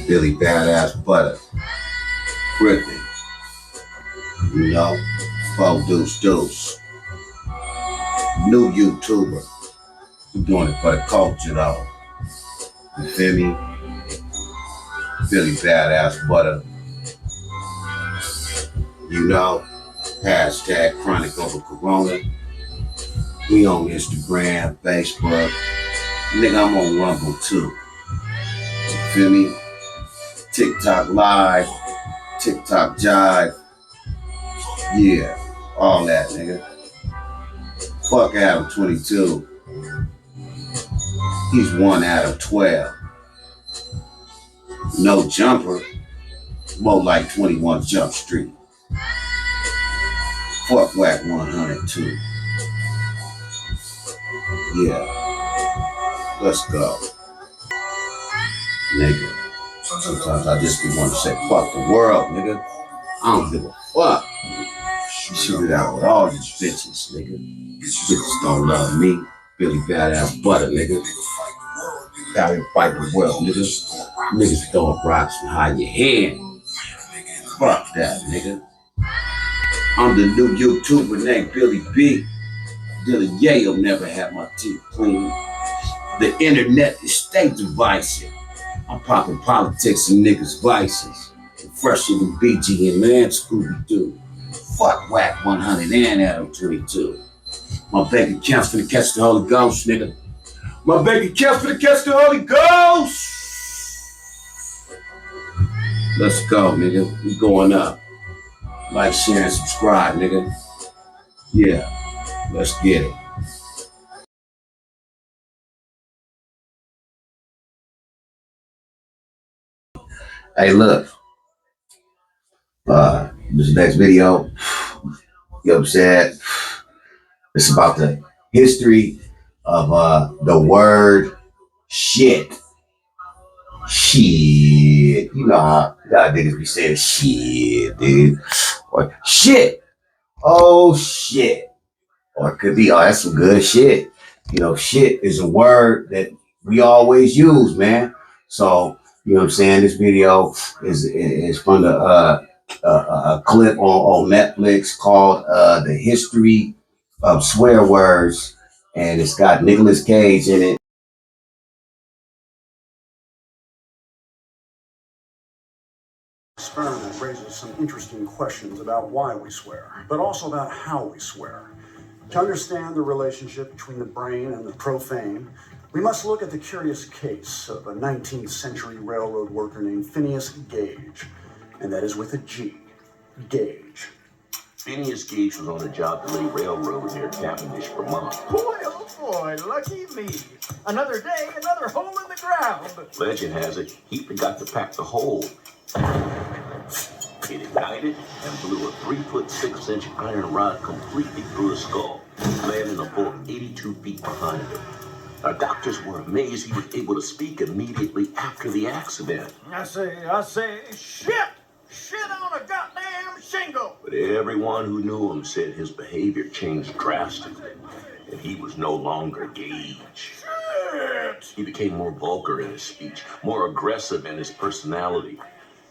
Billy Badass Butta, Griffin, you know, Bo Deuce Deuce, new YouTuber. We're doing it for the culture though. You feel me? Billy Badass Butta, you know, hashtag Chronic Over Corona. We on Instagram, Facebook. Nigga, I'm on Rumble too. You feel me? TikTok Live, TikTok Jive. Yeah, all that, nigga. Fuck Adam 22. He's 1 out of 12. No Jumper, more like 21 Jump Street. Fuck Whack 102. Yeah, let's go. Nigga, sometimes I just be wanting to say fuck the world, nigga. I don't give a fuck. Shoot it out with all these bitches, nigga. Bitches don't love me. Billy Badass Butta, nigga. Out here fight the world, nigga. Niggas throwing rocks and hide your hand. Fuck that, nigga. I'm the new YouTuber named Billy B. Billy Yale never had my teeth clean. The internet is stay divisive. I'm popping politics and niggas' vices. Fresher than BG and Man Scooby-Doo. Fuck Whack 100 and Adam 22. My bank account's finna catch the Holy Ghost, nigga. My bank account's finna catch the Holy Ghost. Let's go, nigga. We going up. Like, share, and subscribe, nigga. Yeah, let's get it. Hey, look. This next video, you know what I'm saying? It's about the history of the word shit. Shit. You know how niggas be saying shit, dude. Or shit. Oh, shit. Or it could be, oh, that's some good shit. You know, shit is a word that we always use, man. So, you know what I'm saying? This video is from a clip on Netflix called The History of Swear Words, and it's got Nicolas Cage in it. Experiment raises some interesting questions about why we swear, but also about how we swear. To understand the relationship between the brain and the profane, we must look at the curious case of a 19th century railroad worker named Phineas Gage, and that is with a G, Gage. Phineas Gage was on a job to lay railroad near Cavendish, Vermont. Boy, oh boy, lucky me. Another day, another hole in the ground. Legend has it, he forgot to pack the hole. It ignited and blew a 3-foot 6-inch iron rod completely through his skull, landing a bolt 82 feet behind him. Our doctors were amazed he was able to speak immediately after the accident. I say, shit! Shit on a goddamn shingle! But everyone who knew him said his behavior changed drastically, and he was no longer Gage. Shit! He became more vulgar in his speech, more aggressive in his personality,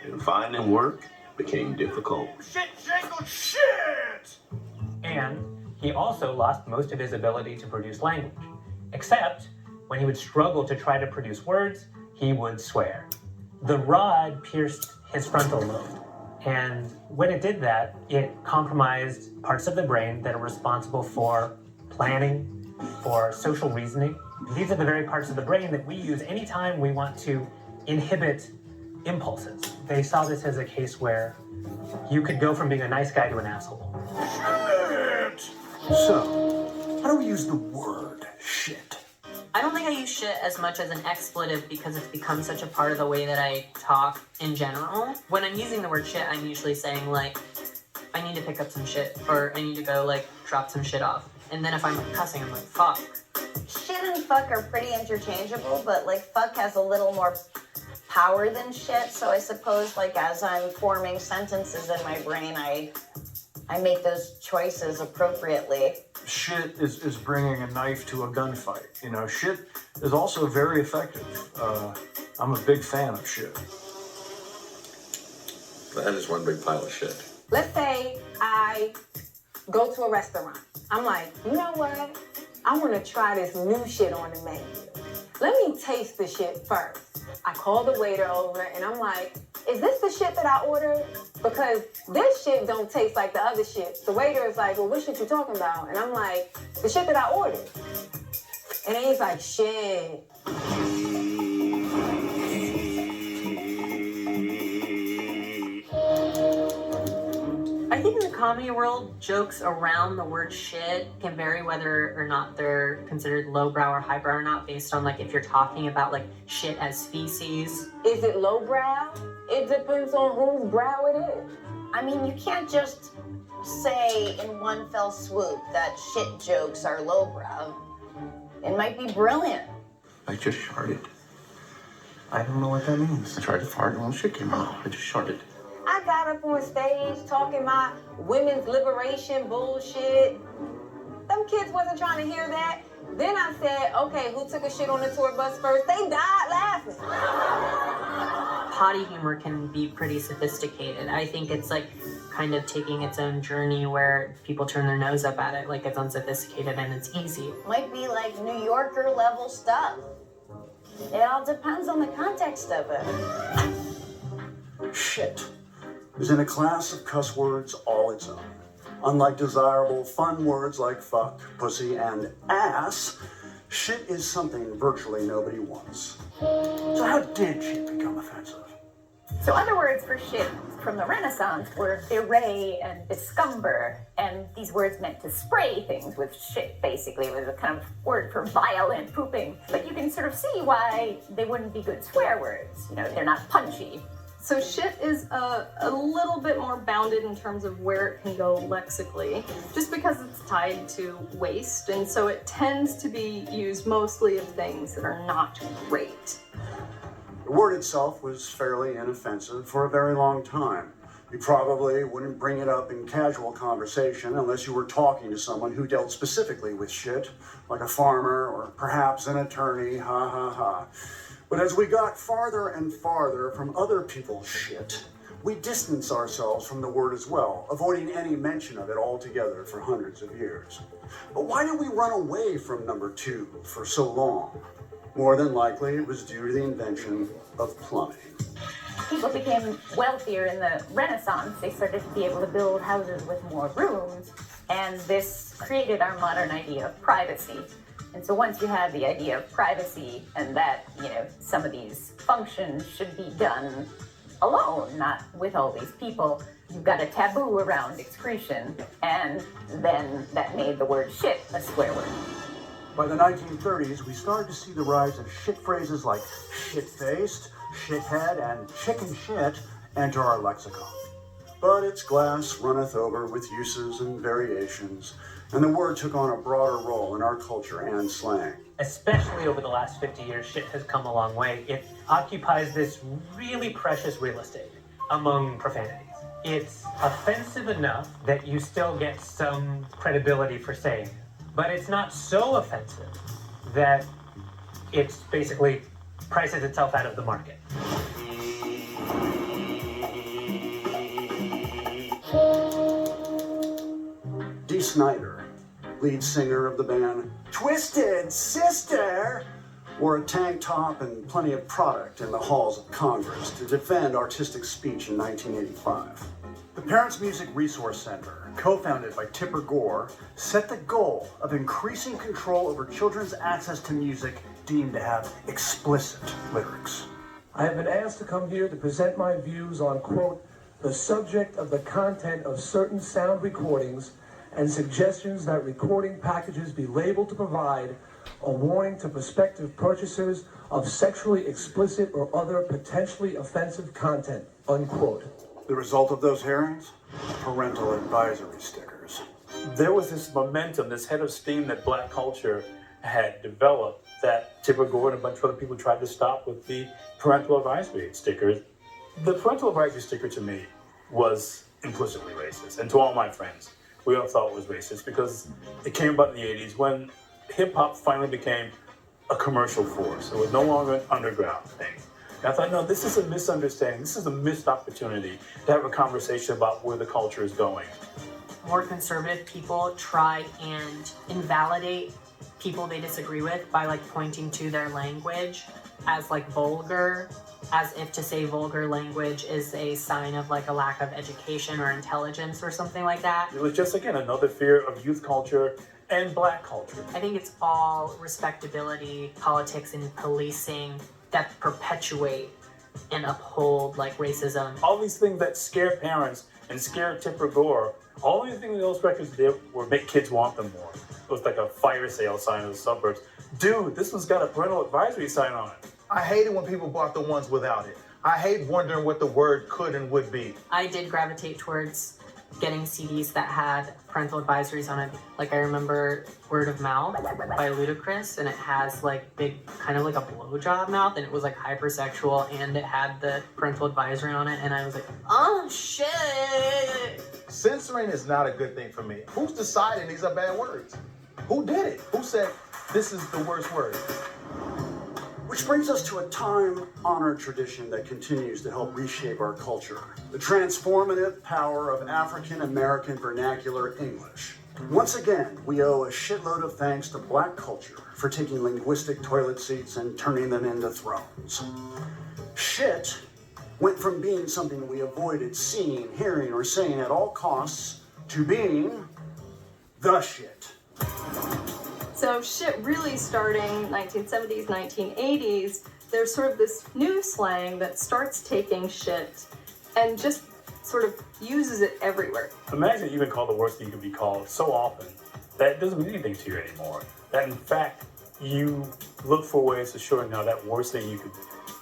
and finding work became difficult. Shit, shingle, shit! And he also lost most of his ability to produce language, except when he would struggle to try to produce words, he would swear. The rod pierced his frontal lobe, and when it did that, it compromised parts of the brain that are responsible for planning, for social reasoning. These are the very parts of the brain that we use anytime we want to inhibit impulses. They saw this as a case where you could go from being a nice guy to an asshole. Shit! So, how do we use the word shit? I don't think I use shit as much as an expletive because it's become such a part of the way that I talk in general. When I'm using the word shit, I'm usually saying, like, I need to pick up some shit, or I need to go, like, drop some shit off. And then if I'm cussing, I'm like, fuck. Shit and fuck are pretty interchangeable, but, like, fuck has a little more power than shit, so I suppose, like, as I'm forming sentences in my brain, I I make those choices appropriately. Shit is bringing a knife to a gunfight. You know, shit is also very effective. I'm a big fan of shit. That is one big pile of shit. Let's say I go to a restaurant. I'm like, you know what? I want to try this new shit on the menu. Let me taste the shit first. I call the waiter over and I'm like, is this the shit that I ordered? Because this shit don't taste like the other shit. The waiter is like, well, what shit you talking about? And I'm like, the shit that I ordered. And then he's like, shit. I think in the comedy world, jokes around the word shit can vary whether or not they're considered lowbrow or highbrow or not, based on like if you're talking about like shit as feces. Is it lowbrow? It depends on whose brow it is. I mean, you can't just say in one fell swoop that shit jokes are lowbrow. It might be brilliant. I just sharted. I don't know what that means. I tried to fart and all shit came out. I just sharted. I got up on stage talking my women's liberation bullshit. Them kids wasn't trying to hear that. Then I said, okay, who took a shit on the tour bus first? They died laughing. Potty humor can be pretty sophisticated. I think it's like kind of taking its own journey where people turn their nose up at it like it's unsophisticated and it's easy. Might be like New Yorker level stuff. It all depends on the context of it. Shit is in a class of cuss words all its own. Unlike desirable, fun words like fuck, pussy, and ass, shit is something virtually nobody wants. So how did shit become offensive? So other words for shit from the Renaissance were array and discumber, and these words meant to spray things with shit, basically. It was a kind of word for violent pooping. But you can sort of see why they wouldn't be good swear words. You know, they're not punchy. So shit is a little bit more bounded in terms of where it can go lexically, just because it's tied to waste, and so it tends to be used mostly of things that are not great. The word itself was fairly inoffensive for a very long time. You probably wouldn't bring it up in casual conversation unless you were talking to someone who dealt specifically with shit, like a farmer or perhaps an attorney, ha ha ha. But as we got farther and farther from other people's shit, we distanced ourselves from the word as well, avoiding any mention of it altogether for hundreds of years. But why did we run away from number two for so long? More than likely, it was due to the invention of plumbing. People became wealthier in the Renaissance. They started to be able to build houses with more rooms, and this created our modern idea of privacy. And so once you have the idea of privacy and that, you know, some of these functions should be done alone, not with all these people, you've got a taboo around excretion, and then that made the word shit a swear word. By the 1930s, we started to see the rise of shit phrases like shit-faced, shithead, and chicken shit enter our lexicon. But its glass runneth over with uses and variations, and the word took on a broader role in our culture and slang. Especially over the last 50 years, shit has come a long way. It occupies this really precious real estate among profanities. It's offensive enough that you still get some credibility for saying it, but it's not so offensive that it's basically prices itself out of the market. Dee Snider, lead singer of the band Twisted Sister, wore a tank top and plenty of product in the halls of Congress to defend artistic speech in 1985. The Parents Music Resource Center, co-founded by Tipper Gore, set the goal of increasing control over children's access to music deemed to have explicit lyrics. I have been asked to come here to present my views on, quote, the subject of the content of certain sound recordings and suggestions that recording packages be labeled to provide a warning to prospective purchasers of sexually explicit or other potentially offensive content, unquote. The result of those hearings? Parental advisory stickers. There was this momentum, this head of steam that Black culture had developed that Tipper Gore and a bunch of other people tried to stop with the parental advisory stickers. The parental advisory sticker to me was implicitly racist. And to all my friends, we all thought it was racist because it came about in the 80s when hip hop finally became a commercial force. It was no longer an underground thing. And I thought, no, this is a misunderstanding. This is a missed opportunity to have a conversation about where the culture is going. More conservative people try and invalidate people they disagree with by like pointing to their language as like vulgar, as if to say vulgar language is a sign of like a lack of education or intelligence or something like that. It was just, again, another fear of youth culture and black culture. I think it's all respectability, politics, and policing that perpetuate and uphold like racism. All these things that scare parents and scare Tipper Gore, all these things those records did were make kids want them more. It was like a fire sale sign in the suburbs. Dude, this one's got a parental advisory sign on it. I hated when people bought the ones without it. I hate wondering what the word could and would be. I did gravitate towards getting CDs that had parental advisories on it. Like I remember Word of Mouth by Ludacris, and it has like big, kind of like a blowjob mouth, and it was like hypersexual, and it had the parental advisory on it, and I was like, oh shit. Censoring is not a good thing for me. Who's deciding these are bad words? Who did it? Who said this is the worst word? Which brings us to a time-honored tradition that continues to help reshape our culture. The transformative power of African-American vernacular English. Once again, we owe a shitload of thanks to Black culture for taking linguistic toilet seats and turning them into thrones. Shit went from being something we avoided seeing, hearing, or saying at all costs to being the shit. So shit really starting 1970s, 1980s, there's sort of this new slang that starts taking shit and just sort of uses it everywhere. Imagine you've been called the worst thing you could be called so often that it doesn't mean anything to you anymore. That in fact, you look for ways to shorten now that worst thing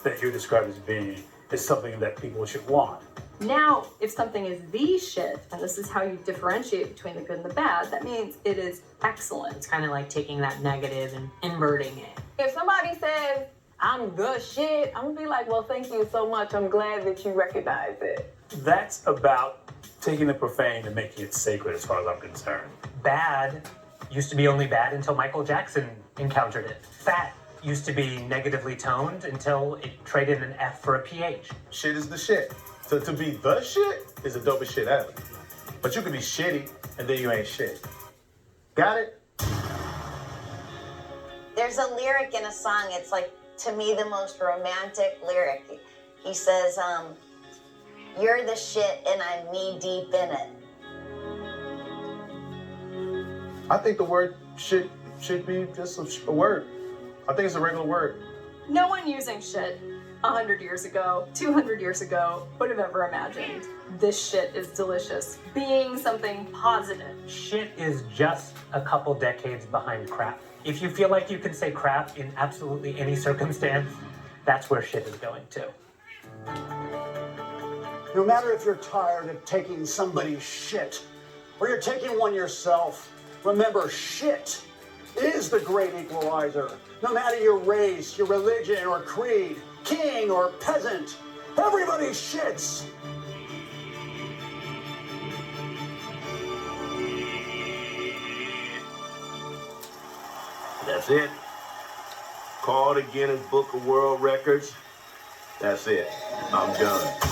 that you're described as being is something that people should want. Now, if something is the shit, and this is how you differentiate between the good and the bad, that means it is excellent. It's kind of like taking that negative and inverting it. If somebody says, I'm the shit, I'm gonna be like, well, thank you so much. I'm glad that you recognize it. That's about taking the profane and making it sacred as far as I'm concerned. Bad used to be only bad until Michael Jackson encountered it. Fat used to be negatively toned until it traded an F for a PH. Shit is the shit. So to be the shit is the dopest shit ever. But you can be shitty and then you ain't shit. Got it? There's a lyric in a song, it's like, to me, the most romantic lyric. He says, you're the shit and I'm knee deep in it. I think the word shit should be just a word. I think it's a regular word. No one using shit 100 years ago, 200 years ago, would have ever imagined this shit is delicious, being something positive. Shit is just a couple decades behind crap. If you feel like you can say crap in absolutely any circumstance, that's where shit is going to. No matter if you're tired of taking somebody's shit, or you're taking one yourself, remember shit is the great equalizer. No matter your race, your religion, or creed, king or peasant, everybody shits. That's it. Called again in Book of World Records. That's it. I'm done.